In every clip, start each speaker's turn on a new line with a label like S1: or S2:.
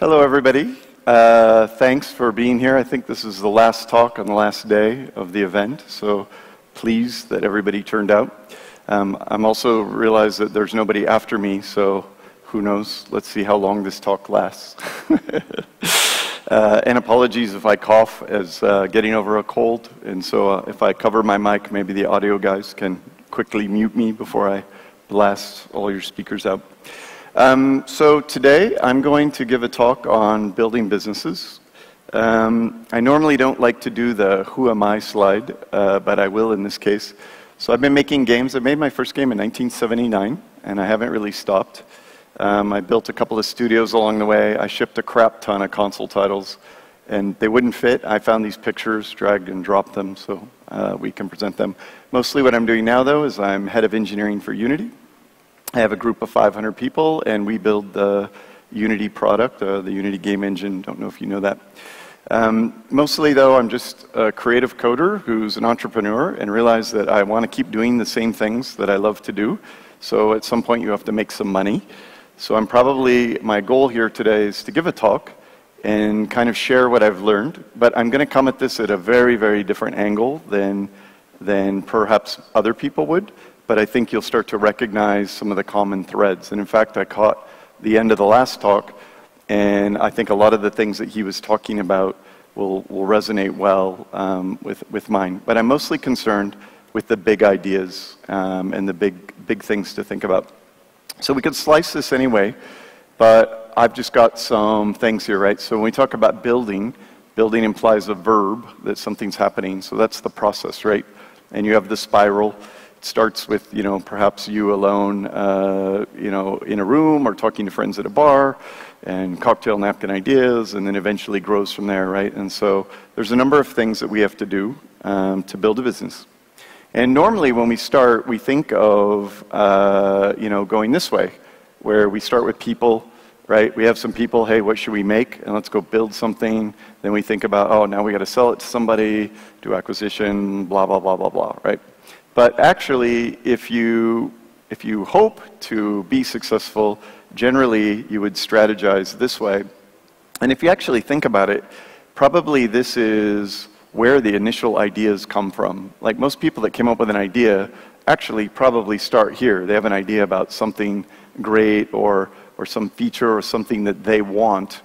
S1: Hello, everybody. Thanks for being here. I think this is the last talk on the last day of the event, so pleased that everybody turned out. I'm also realized that there's nobody after me, so who knows? Let's see how long this talk lasts. And apologies if I cough, as getting over a cold, and so if I cover my mic, maybe the audio guys can quickly mute me before I blast all your speakers out. So today I'm going to give a talk on building businesses. I normally don't like to do the who am I slide, but I will in this case. So I've been making games. I made my first game in 1979, and I haven't really stopped. I built a couple of studios along the way. I shipped a crap ton of console titles, and they wouldn't fit. I found these pictures, dragged and dropped them, so we can present them. Mostly what I'm doing now, though, is I'm head of engineering for Unity. I have a group of 500 people, and we build the Unity product, the Unity game engine. Don't know if you know that. Mostly, though, I'm just a creative coder who's an entrepreneur and realize that I want to keep doing the same things that I love to do. So at some point, you have to make some money. So my goal here today is to give a talk and kind of share what I've learned. But I'm going to come at this at a very, very different angle than perhaps other people would. But I think you'll start to recognize some of the common threads. And in fact, I caught the end of the last talk, and I think a lot of the things that he was talking about will resonate well with mine. But I'm mostly concerned with the big ideas and the big things to think about. So we could slice this anyway, but I've just got some things here, right? So when we talk about building implies a verb, that something's happening. So that's the process, right? And you have the spiral. Starts with, perhaps you alone, in a room or talking to friends at a bar and cocktail napkin ideas, and then eventually grows from there, right? And so there's a number of things that we have to do to build a business. And normally when we start, we think of, going this way, where we start with people, right? We have some people, hey, what should we make? And let's go build something. Then we think about, oh, now we got to sell it to somebody, do acquisition, blah, blah, blah, blah, blah, right? But actually, if you hope to be successful, generally you would strategize this way. And if you actually think about it, probably this is where the initial ideas come from. Like most people that came up with an idea actually probably start here. They have an idea about something great or some feature or something that they want.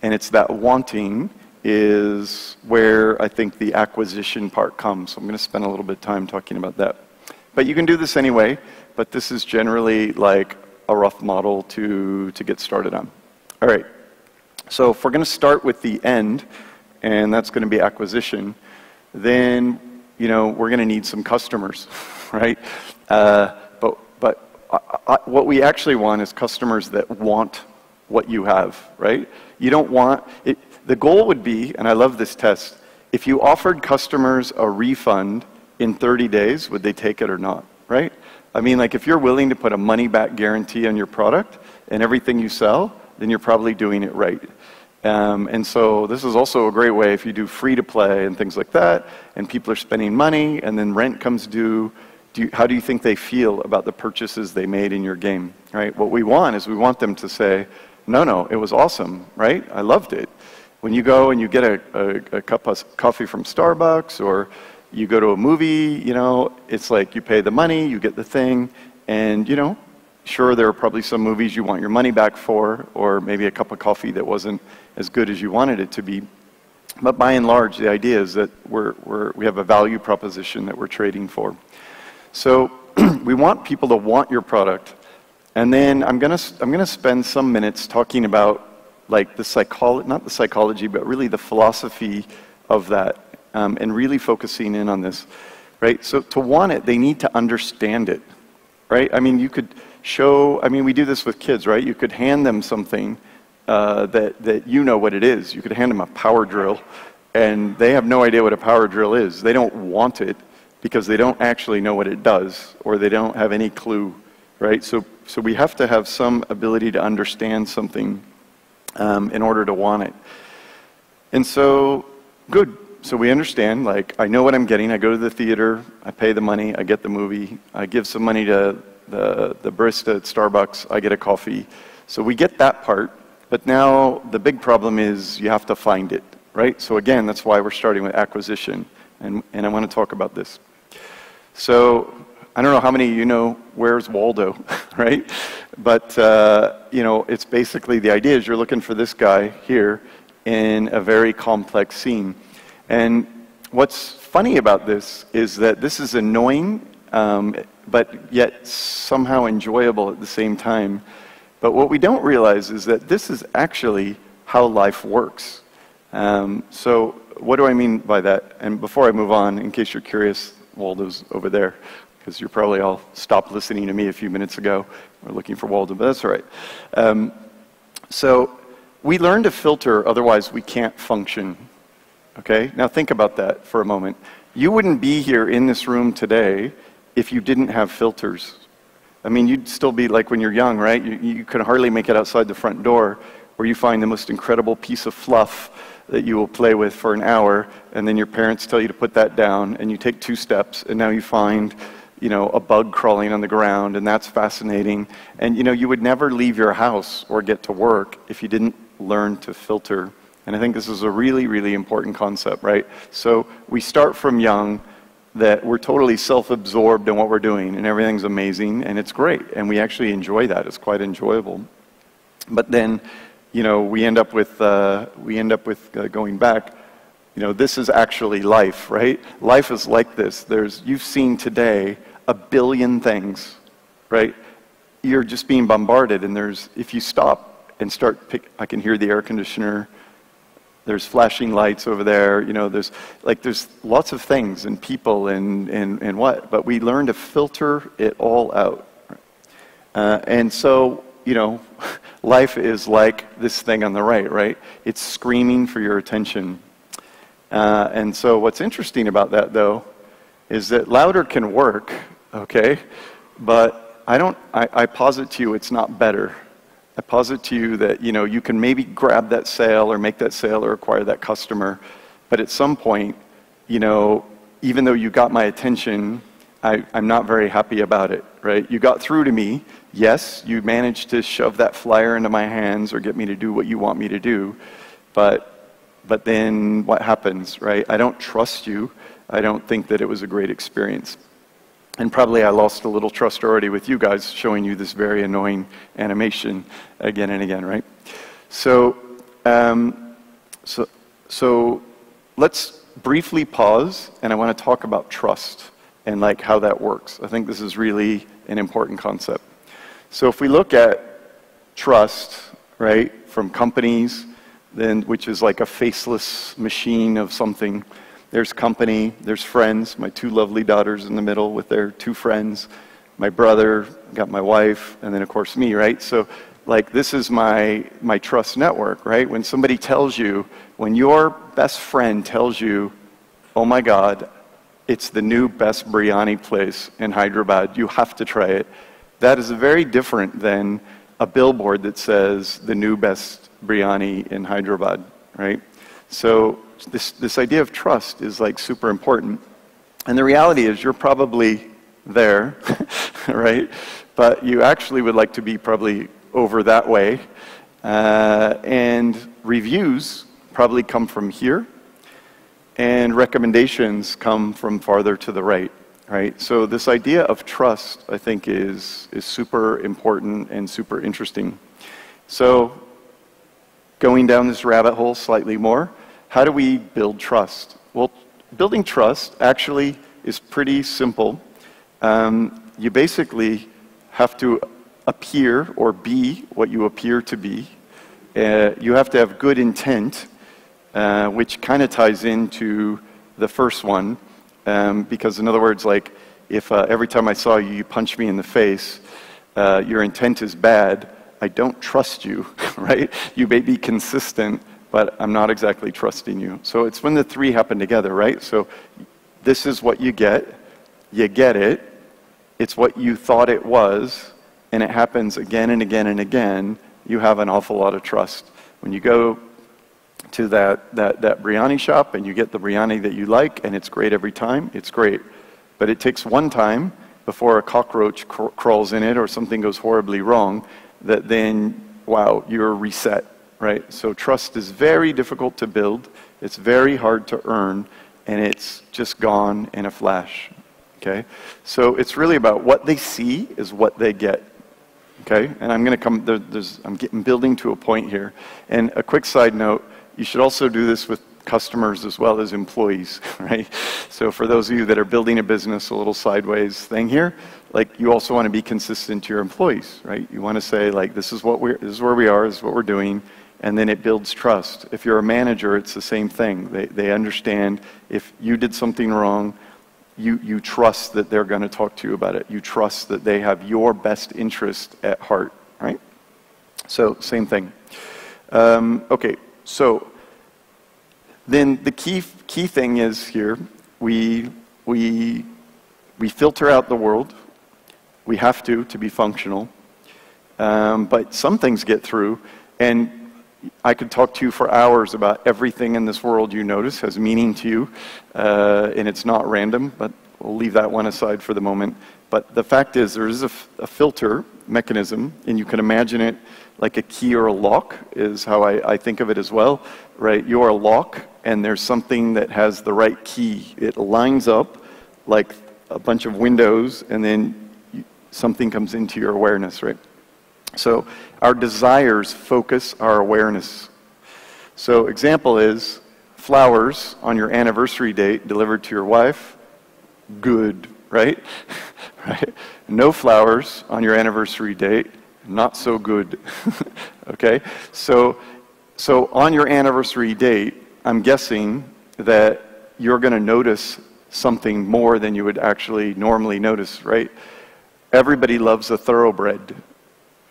S1: And it's that wanting is where I think the acquisition part comes. So I'm going to spend a little bit of time talking about that. But you can do this anyway, but this is generally like a rough model to get started on. All right, so if we're going to start with the end, and that's going to be acquisition, then we're going to need some customers, right? But what we actually want is customers that want what you have, right? You don't want it. The goal would be, and I love this test, if you offered customers a refund in 30 days, would they take it or not, right? I mean, like if you're willing to put a money-back guarantee on your product and everything you sell, then you're probably doing it right. And so this is also a great way if you do free-to-play and things like that, and people are spending money, and then rent comes due, how do you think they feel about the purchases they made in your game, right? What we want is we want them to say, no, it was awesome, right? I loved it. When you go and you get a cup of coffee from Starbucks, or you go to a movie, it's like you pay the money, you get the thing, and sure, there are probably some movies you want your money back for, or maybe a cup of coffee that wasn't as good as you wanted it to be. But by and large, the idea is that we have a value proposition that we're trading for. So we want people to want your product, and then I'm gonna spend some minutes talking about like not the psychology, but really the philosophy of that, and really focusing in on this, right? So to want it, they need to understand it, right? I mean, we do this with kids, right? You could hand them something that you know what it is. You could hand them a power drill, and they have no idea what a power drill is. They don't want it because they don't actually know what it does, or they don't have any clue, right? So we have to have some ability to understand something in order to want it. And so, good. So we understand, like, I know what I'm getting. I go to the theater, I pay the money, I get the movie, I give some money to the barista at Starbucks, I get a coffee. So we get that part. But now the big problem is you have to find it, right? So again, that's why we're starting with acquisition, and I want to talk about this. So I don't know how many of you know Where's Waldo, right? But you know, it's basically the idea is you're looking for this guy here in a very complex scene. And what's funny about this is that this is annoying, but yet somehow enjoyable at the same time. But what we don't realize is that this is actually how life works. So what do I mean by that? And before I move on, in case you're curious, Waldo's over there, because you're probably all stopped listening to me a few minutes ago. We're looking for Waldo, but that's all right. So we learn to filter, otherwise we can't function. Okay? Now think about that for a moment. You wouldn't be here in this room today if you didn't have filters. I mean, you'd still be like when you're young, right? You could hardly make it outside the front door, where you find the most incredible piece of fluff that you will play with for an hour, and then your parents tell you to put that down, and you take 2 steps, and now you find, you know, a bug crawling on the ground, and that's fascinating. And, you know, you would never leave your house or get to work if you didn't learn to filter. And I think this is a really, really important concept, right? So we start from young, that we're totally self-absorbed in what we're doing, and everything's amazing, and it's great, and we actually enjoy that. It's quite enjoyable. But then, you know, we end up with going back. You know, this is actually life, right? Life is like this. You've seen today 1 billion things, right? You're just being bombarded, and if you stop and I can hear the air conditioner. There's flashing lights over there, you know, there's lots of things and people and what, but we learn to filter it all out. And so, you know, life is like this thing on the right? It's screaming for your attention. And so what's interesting about that, though, is that louder can work, okay, but I posit to you it's not better. I posit to you that, you know, you can maybe grab that sale or make that sale or acquire that customer, but at some point, you know, even though you got my attention, I'm not very happy about it, right? You got through to me. Yes, you managed to shove that flyer into my hands or get me to do what you want me to do, but then what happens, right? I don't trust you. I don't think that it was a great experience. And probably I lost a little trust already with you guys showing you this very annoying animation again and again, right? So, so let's briefly pause, and I want to talk about trust and like how that works. I think this is really an important concept. So if we look at trust, right, from companies, then which is like a faceless machine of something. There's company, there's friends, my 2 lovely daughters in the middle with their 2 friends, my brother, got my wife, and then of course me, right? So like this is my trust network, right? When somebody tells you, when your best friend tells you, oh my God, it's the new best biryani place in Hyderabad, you have to try it, that is very different than a billboard that says the new best biryani in Hyderabad, right? So this idea of trust is like super important. And the reality is you're probably there, right? But you actually would like to be probably over that way. And reviews probably come from here. And recommendations come from farther to the right, right? So this idea of trust, I think, is super important and super interesting. So going down this rabbit hole slightly more, how do we build trust? Well, building trust actually is pretty simple. You basically have to appear or be what you appear to be. You have to have good intent, which kind of ties into the first one. Because in other words, like if every time I saw you, you punch me in the face, your intent is bad, I don't trust you, right? You may be consistent, but I'm not exactly trusting you. So it's when the 3 happen together, right? So this is what you get it, it's what you thought it was, and it happens again and again and again, you have an awful lot of trust. When you go to that biryani shop and you get the biryani that you like and it's great every time, it's great. But it takes one time before a cockroach crawls in it or something goes horribly wrong that then, wow, you're reset, right? So trust is very difficult to build, it's very hard to earn, and it's just gone in a flash, okay? So it's really about what they see is what they get, okay? And I'm going to come, I'm building to a point here. And a quick side note, you should also do this with customers as well as employees, right? So for those of you that are building a business, a little sideways thing here, like you also want to be consistent to your employees, right? You want to say like, this is where we are, this is what we're doing, and then it builds trust. If you're a manager, it's the same thing. They understand if you did something wrong, you trust that they're going to talk to you about it. You trust that they have your best interest at heart, right? So same thing. Okay, so then the key thing is here, we filter out the world. We have to be functional. But some things get through, and I could talk to you for hours about everything in this world you notice has meaning to you, and it's not random, but we'll leave that one aside for the moment. But the fact is there is a filter mechanism, and you can imagine it like a key or a lock is how I think of it as well, right? You're a lock, and there's something that has the right key. It lines up like a bunch of windows, and then something comes into your awareness, right? So our desires focus our awareness. So example is flowers on your anniversary date delivered to your wife, good, right? Right? No flowers on your anniversary date, not so good. Okay? So on your anniversary date, I'm guessing that you're going to notice something more than you would actually normally notice, right? Everybody loves a thoroughbred,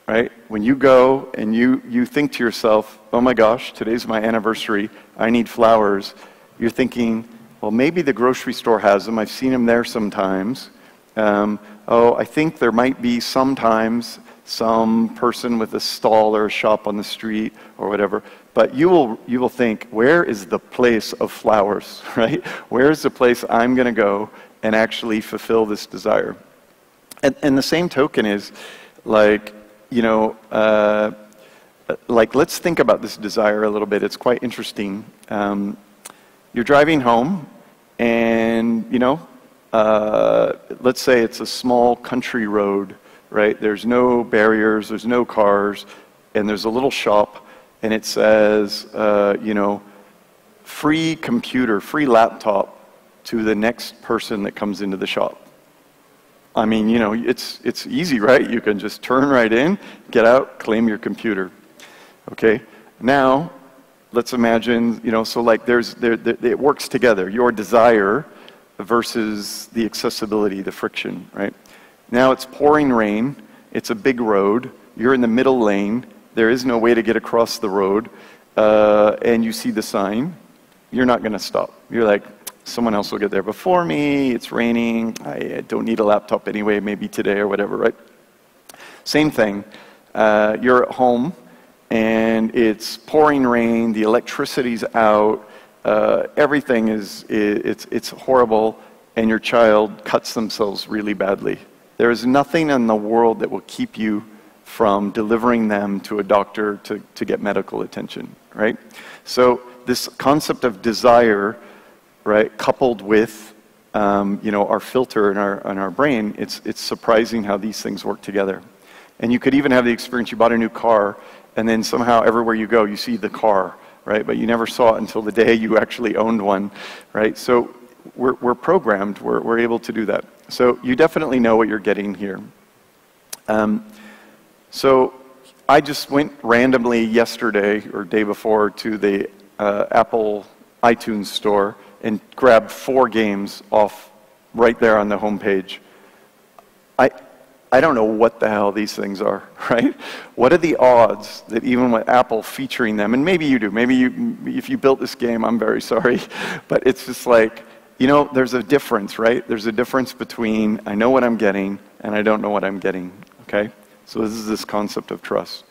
S1: right? When you go and you think to yourself, oh my gosh, today's my anniversary, I need flowers, you're thinking, well, maybe the grocery store has them, I've seen them there sometimes. Oh, I think there might be sometimes some person with a stall or a shop on the street or whatever, but you will think, where is the place of flowers, right? Where is the place I'm going to go and actually fulfill this desire? And the same token is, like, you know, like let's think about this desire a little bit. It's quite interesting. You're driving home, and you know, let's say it's a small country road, right? There's no barriers, there's no cars, and there's a little shop, and it says, you know, free computer, free laptop to the next person that comes into the shop. I mean, you know, it's easy, right? You can just turn right in, get out, claim your computer. Okay? Now, let's imagine, you know, so like it works together. Your desire versus the accessibility, the friction, right? Now it's pouring rain, it's a big road, you're in the middle lane, there is no way to get across the road, and you see the sign, you're not going to stop. You're like, someone else will get there before me, it's raining, I don't need a laptop anyway, maybe today or whatever, right? Same thing, you're at home, and it's pouring rain, the electricity's out, everything it's horrible, and your child cuts themselves really badly. There is nothing in the world that will keep you from delivering them to a doctor to get medical attention, right? So this concept of desire, right, coupled with you know, our filter in our brain, it's surprising how these things work together. And you could even have the experience, you bought a new car, and then somehow everywhere you go, you see the car, right? But you never saw it until the day you actually owned one, right? So we're programmed, we're able to do that. So you definitely know what you're getting here. So I just went randomly yesterday or day before to the Apple iTunes store and grabbed 4 games off right there on the homepage. I don't know what the hell these things are, right? What are the odds that even with Apple featuring them, and maybe you do, if you built this game, I'm very sorry, but it's just like, you know, there's a difference, right? There's a difference between I know what I'm getting and I don't know what I'm getting, okay? So this is this concept of trust.